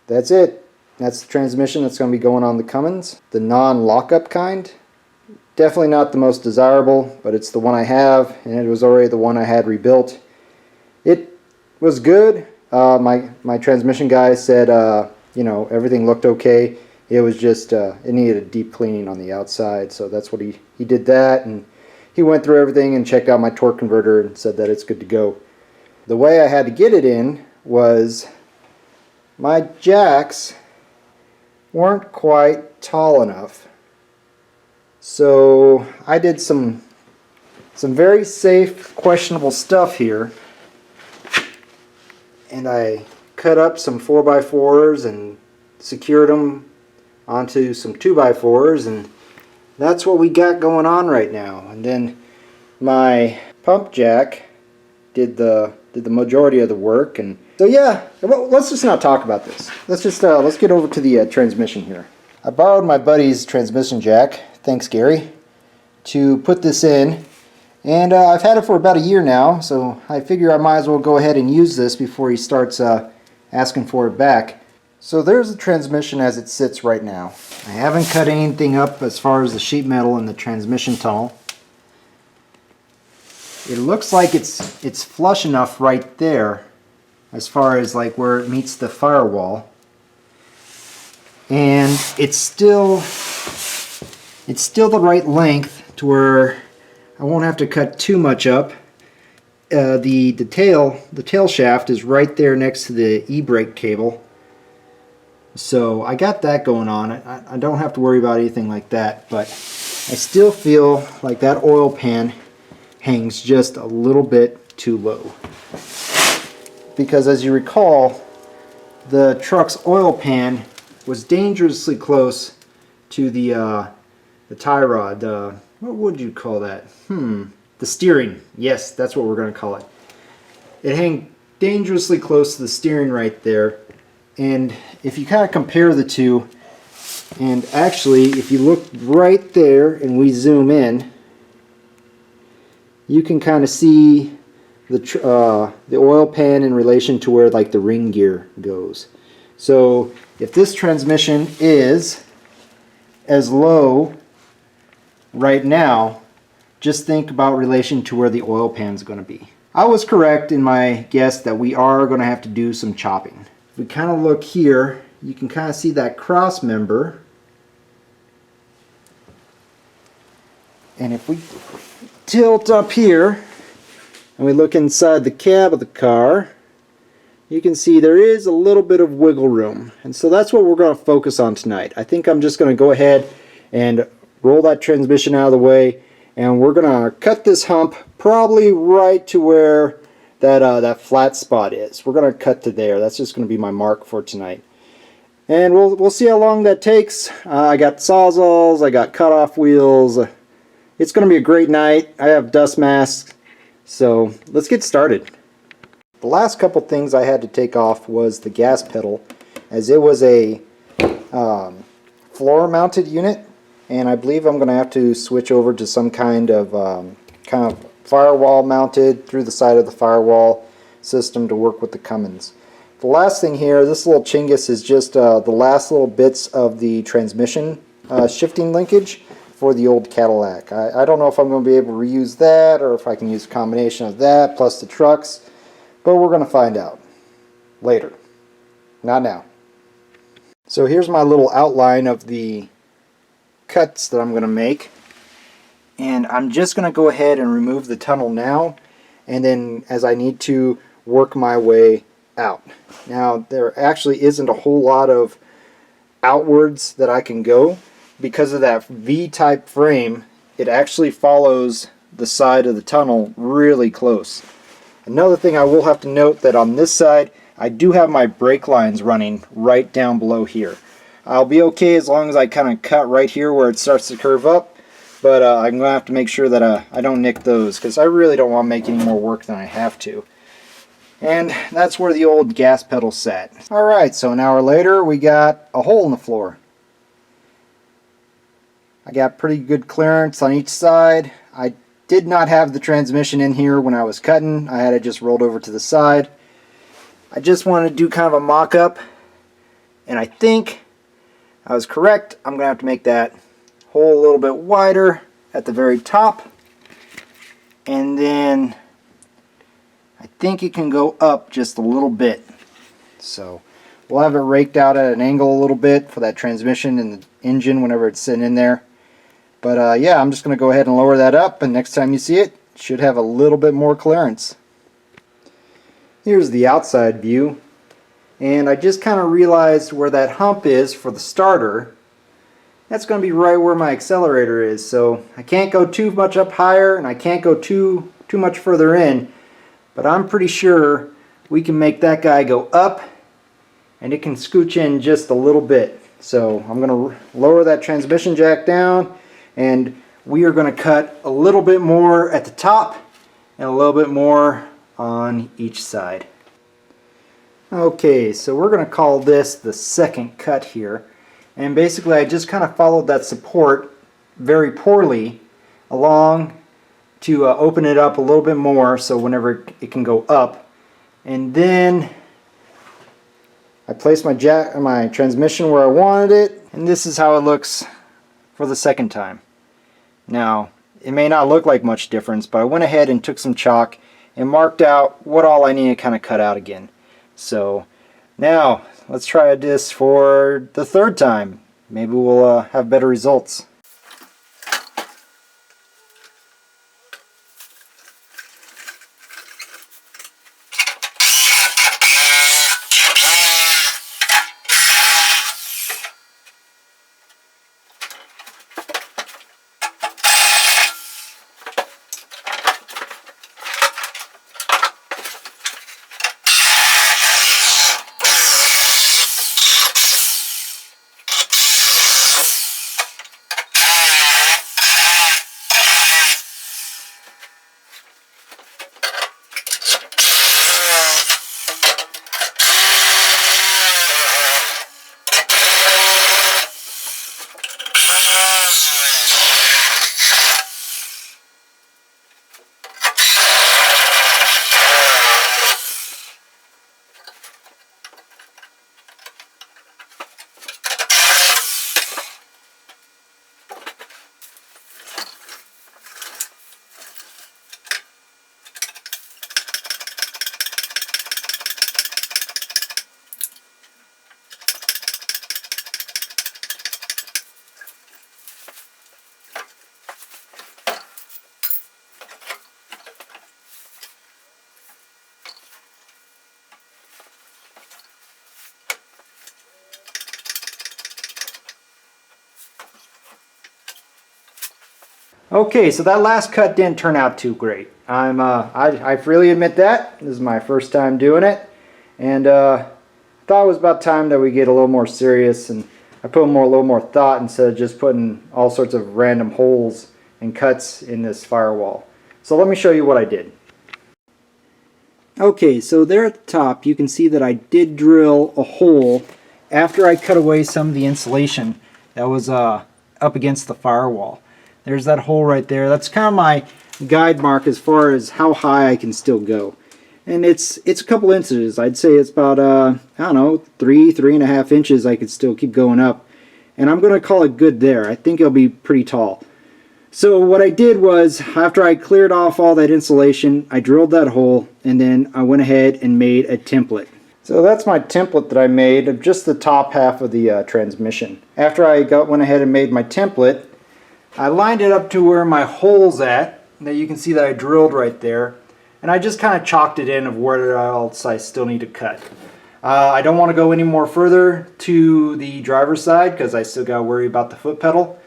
that's it. That's the transmission that's going to be going on the Cummins. The non-lockup kind. Definitely not the most desirable, but it's the one I have, and it was already the one I had rebuilt. It was good. My transmission guy said, you know, everything looked okay. It was just, it needed a deep cleaning on the outside, so that's what he did that, and he went through everything and checked out my torque converter and said that it's good to go. The way I had to get it in was my jacks weren't quite tall enough. So I did some very safe, questionable stuff here, and I cut up some 4x4s and secured them onto some 2x4s, and that's what we got going on right now. And then my pump jack did the majority of the work, and so yeah, well, let's just not talk about this. Let's just let's get over to the transmission here. I borrowed my buddy's transmission jack, thanks Gary, to put this in, and I've had it for about a year now, so I figure I might as well go ahead and use this before he starts asking for it back. So there's the transmission as it sits right now. I haven't cut anything up as far as the sheet metal in the transmission tunnel. It looks like it's flush enough right there as far as like where it meets the firewall. And it's still the right length to where I won't have to cut too much up. The tail shaft is right there next to the e-brake cable, so I got that going on. I don't have to worry about anything like that, but I still feel like that oil pan hangs just a little bit too low, because as you recall, the truck's oil pan was dangerously close to the tie rod. What would you call that? The steering. Yes, that's what we're going to call it. It hung dangerously close to the steering right there. And if you kind of compare the two, and actually if you look right there and we zoom in, you can kind of see the oil pan in relation to where like the ring gear goes. So if this transmission is as low right now, just think about relation to where the oil pan is going to be. I was correct in my guess that we are going to have to do some chopping. If we kind of look here, you can kind of see that cross member. And if we tilt up here and we look inside the cab of the car, you can see there is a little bit of wiggle room. And so that's what we're going to focus on tonight. I think I'm just going to go ahead and roll that transmission out of the way, and we're going to cut this hump probably right to where that flat spot is. We're going to cut to there. That's just going to be my mark for tonight. And we'll see how long that takes. I got sawzalls, I got cutoff wheels. It's going to be a great night. I have dust masks. So let's get started. The last couple things I had to take off was the gas pedal, as it was a floor mounted unit, and I believe I'm going to have to switch over to some kind of firewall mounted through the side of the firewall system to work with the Cummins. The last thing here, this little chingus is just the last little bits of the transmission shifting linkage for the old Cadillac. I don't know if I'm going to be able to reuse that, or if I can use a combination of that plus the trucks, but we're going to find out later. Not now. So here's my little outline of the cuts that I'm going to make. And I'm just going to go ahead and remove the tunnel now, and then as I need to work my way out. Now there actually isn't a whole lot of outwards that I can go. Because of that V-type frame, it actually follows the side of the tunnel really close. Another thing I will have to note that on this side, I do have my brake lines running right down below here. I'll be okay as long as I kind of cut right here where it starts to curve up, but I'm going to have to make sure that I don't nick those, because I really don't want to make any more work than I have to. And that's where the old gas pedal sat. Alright, so an hour later we got a hole in the floor. I got pretty good clearance on each side. I did not have the transmission in here when I was cutting. I had it just rolled over to the side. I just wanted to do kind of a mock-up And I think I was correct. I'm going to have to make that hole a little bit wider at the very top. And then I think it can go up just a little bit. So we'll have it raked out at an angle a little bit for that transmission and the engine whenever it's sitting in there. But yeah, I'm just going to go ahead and lower that up, and next time you see it, it should have a little bit more clearance. Here's the outside view, and I just kind of realized where that hump is for the starter. That's going to be right where my accelerator is, so I can't go too much up higher and I can't go too much further in, but I'm pretty sure we can make that guy go up and it can scooch in just a little bit. So I'm going to lower that transmission jack down, and we are going to cut a little bit more at the top and a little bit more on each side. Okay, so we're going to call this the second cut here. And basically I just kind of followed that support very poorly along to open it up a little bit more so whenever it can go up. And then I placed my transmission where I wanted it, and this is how it looks for the second time. Now, it may not look like much difference, but I went ahead and took some chalk and marked out what all I need to kind of cut out again. So now let's try this for the third time. Maybe we'll have better results. Okay, so that last cut didn't turn out too great. I freely admit that. This is my first time doing it, and thought it was about time that we get a little more serious, and I put a little more thought instead of just putting all sorts of random holes and cuts in this firewall. So let me show you what I did. Okay, so there at the top you can see that I did drill a hole after I cut away some of the insulation that was up against the firewall. There's that hole right there. That's kind of my guide mark as far as how high I can still go. And it's a couple inches. I'd say it's about, I don't know, 3.5 inches I could still keep going up. And I'm going to call it good there. I think it'll be pretty tall. So what I did was, after I cleared off all that insulation, I drilled that hole, and then I went ahead and made a template. So that's my template that I made of just the top half of the transmission. After I went ahead and made my template, I lined it up to where my hole's at, that you can see that I drilled right there, and I just kind of chalked it in of where else I still need to cut. I don't want to go any more further to the driver's side because I still got to worry about the foot pedal.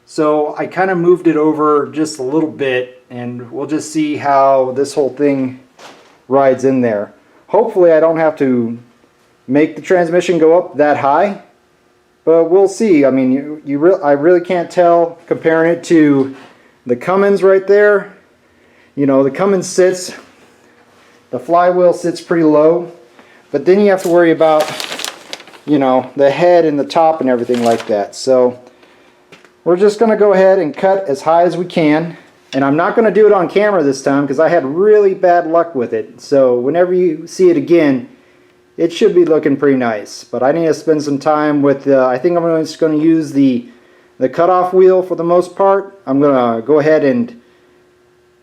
So I kind of moved it over just a little bit, and we'll just see how this whole thing rides in there. Hopefully I don't have to make the transmission go up that high. But we'll see. I mean, I really can't tell comparing it to the Cummins right there. You know, the Cummins sits, the flywheel sits pretty low, but then you have to worry about, you know, the head and the top and everything like that. So we're just going to go ahead and cut as high as we can. And I'm not going to do it on camera this time because I had really bad luck with it. So whenever you see it again, it should be looking pretty nice. But I need to spend some time with, I think I'm just going to use the cutoff wheel for the most part. I'm going to go ahead and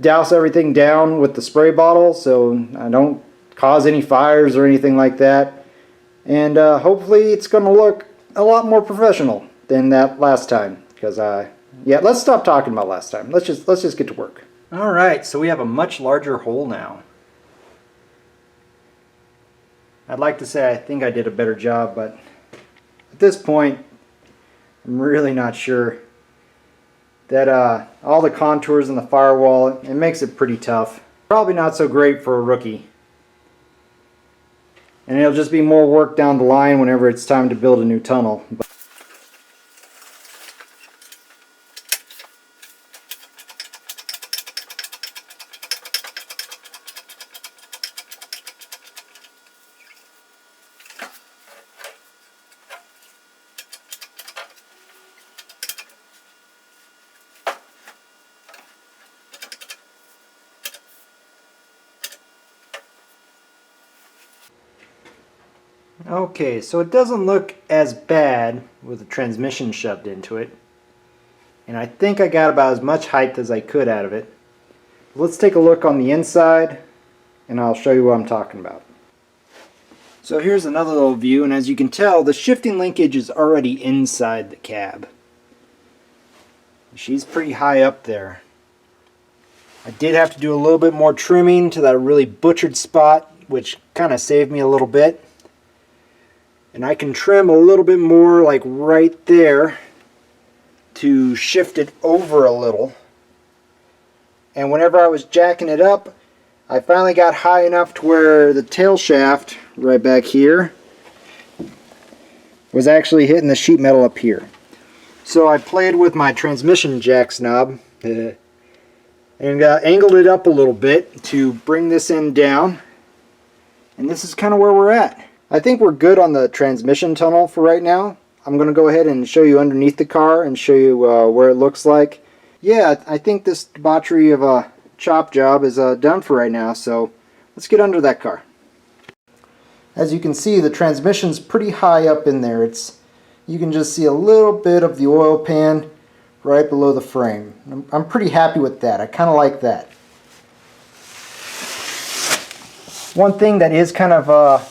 douse everything down with the spray bottle so I don't cause any fires or anything like that. And hopefully it's going to look a lot more professional than that last time. Because, yeah, let's stop talking about last time. Let's just get to work. Alright, so we have a much larger hole now. I'd like to say I think I did a better job, but at this point I'm really not sure. That all the contours in the firewall, it makes it pretty tough. Probably not so great for a rookie. And it'll just be more work down the line whenever it's time to build a new tunnel. Okay, so it doesn't look as bad with the transmission shoved into it. And I think I got about as much height as I could out of it. Let's take a look on the inside and I'll show you what I'm talking about. So here's another little view, and as you can tell, the shifting linkage is already inside the cab. She's pretty high up there. I did have to do a little bit more trimming to that really butchered spot, which kind of saved me a little bit. And I can trim a little bit more, like right there, to shift it over a little. And whenever I was jacking it up, I finally got high enough to where the tail shaft right back here was actually hitting the sheet metal up here. So I played with my transmission jacks knob and angled it up a little bit to bring this end down. And this is kind of where we're at. I think we're good on the transmission tunnel for right now. I'm going to go ahead and show you underneath the car and show you where it looks like. Yeah, I think this debauchery of a chop job is done for right now, so let's get under that car. As you can see, the transmission's pretty high up in there. You can just see a little bit of the oil pan right below the frame. I'm pretty happy with that. I kind of like that. One thing that is kind of a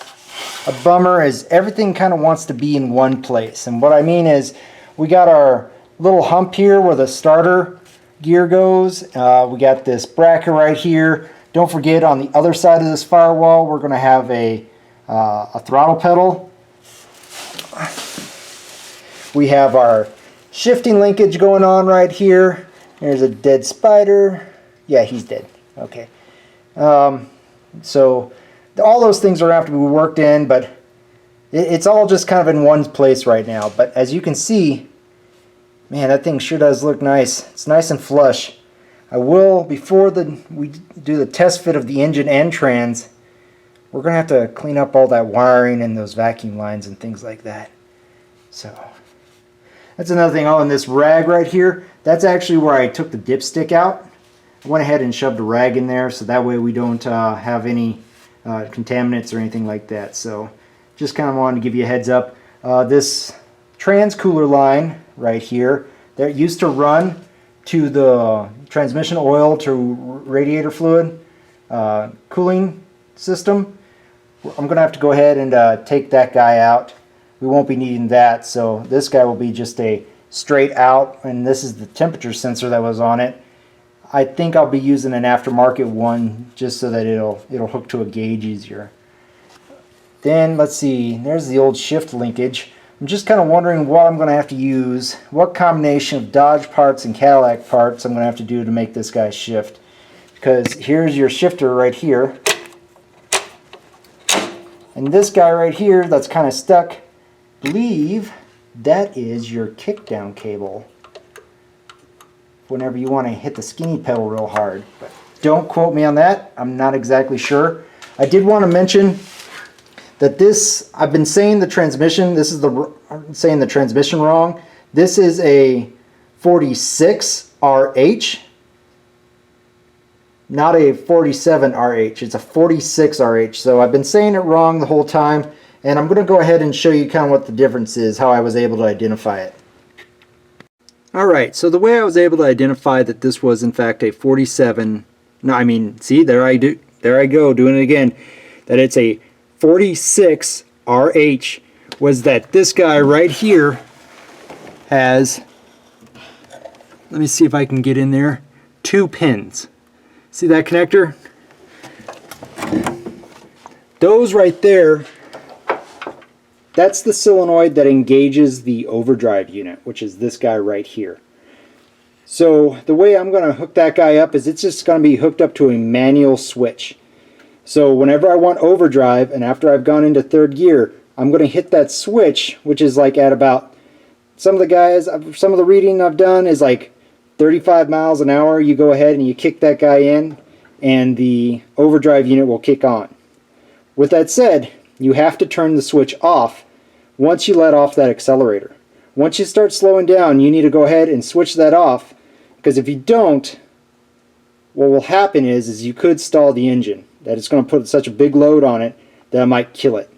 bummer is everything kind of wants to be in one place. And what I mean is we got our little hump here where the starter gear goes. We got this bracket right here. Don't forget, on the other side of this firewall we're going to have a throttle pedal. We have our shifting linkage going on right here. There's a dead spider. Yeah, he's dead. Okay. So all those things are going to have to be worked in, but it's all just kind of in one place right now. But as you can see, man, that thing sure does look nice. It's nice and flush. I will, before we do the test fit of the engine and trans, we're going to have to clean up all that wiring and those vacuum lines and things like that. So that's another thing. Oh, and this rag right here, that's actually where I took the dipstick out. I went ahead and shoved a rag in there so that way we don't have any contaminants or anything like that. So just kind of wanted to give you a heads up. This trans cooler line right here that used to run to the transmission oil to radiator fluid cooling system, I'm going to have to go ahead and take that guy out. We won't be needing that, so this guy will be just a straight out, and this is the temperature sensor that was on it. I think I'll be using an aftermarket one just so that it'll hook to a gauge easier. Then let's see, there's the old shift linkage. I'm just kind of wondering what I'm going to have to use, what combination of Dodge parts and Cadillac parts I'm going to have to do to make this guy shift. Because here's your shifter right here. And this guy right here that's kind of stuck, I believe that is your kickdown cable. Whenever you want to hit the skinny pedal real hard. But don't quote me on that. I'm not exactly sure. I did want to mention that this, I've been saying the transmission, I'm saying the transmission wrong. This is a 46 RH. not a 47 RH, it's a 46 RH. So I've been saying it wrong the whole time, and I'm going to go ahead and show you kind of what the difference is, how I was able to identify it. Alright, so the way I was able to identify that this was in fact a 47, no, I mean, see, there I go, doing it again, that it's a 46 RH, was that this guy right here has, let me see if I can get in there, 2 pins. See that connector? Those right there, that's the solenoid that engages the overdrive unit, which is this guy right here. So the way I'm going to hook that guy up is it's just going to be hooked up to a manual switch. So whenever I want overdrive, and after I've gone into third gear, I'm going to hit that switch, which is like at about, some of the reading I've done is like 35 miles an hour. You go ahead and you kick that guy in, and the overdrive unit will kick on. With that said, you have to turn the switch off once you let off that accelerator. Once you start slowing down, you need to go ahead and switch that off, because if you don't, what will happen is you could stall the engine. That it's going to put such a big load on it that it might kill it.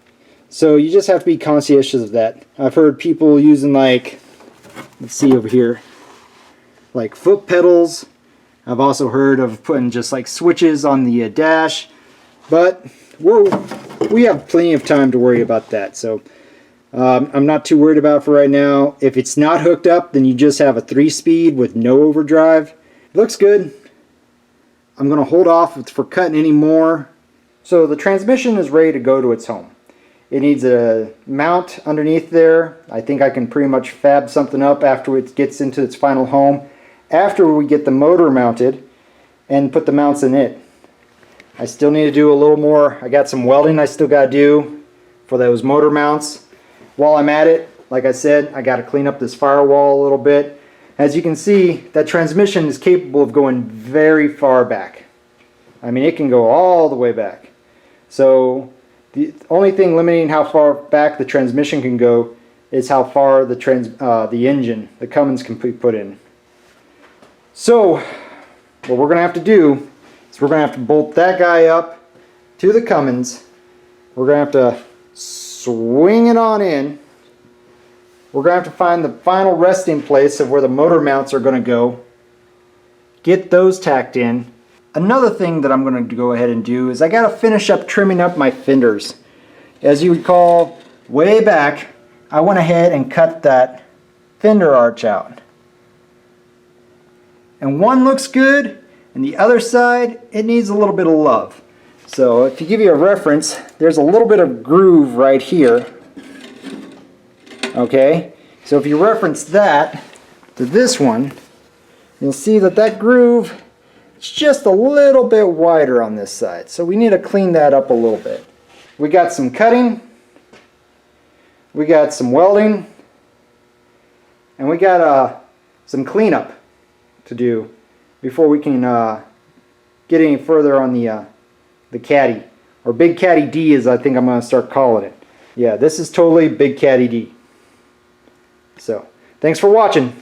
So you just have to be conscientious of that. I've heard people using, like, let's see over here, like foot pedals. I've also heard of putting just like switches on the dash, but we have plenty of time to worry about that. So I'm not too worried about it for right now. If it's not hooked up, then you just have a 3-speed with no overdrive. It looks good. I'm going to hold off for cutting any more. So the transmission is ready to go to its home. It needs a mount underneath there. I think I can pretty much fab something up after it gets into its final home. After we get the motor mounted and put the mounts in it. I still need to do a little more. I got some welding I still got to do for those motor mounts. While I'm at it, like I said, I got to clean up this firewall a little bit. As you can see, that transmission is capable of going very far back. I mean, it can go all the way back. So the only thing limiting how far back the transmission can go is how far the engine, the Cummins, can be put in. So what we're going to have to do is we're going to have to bolt that guy up to the Cummins. We're going to have to swing it on in. We're going to have to find the final resting place of where the motor mounts are going to go. Get those tacked in. Another thing that I'm going to go ahead and do is I got to finish up trimming up my fenders. As you recall, way back, I went ahead and cut that fender arch out. And one looks good, and the other side, it needs a little bit of love. So if you give you a reference, there's a little bit of groove right here. Okay, so if you reference that to this one, you'll see that that groove is just a little bit wider on this side. So we need to clean that up a little bit. We got some cutting, we got some welding, and we got some cleanup to do before we can get any further on the Caddy, or Big Caddy D, as I think I'm going to start calling it. Yeah, this is totally Big Caddy D. So, thanks for watching.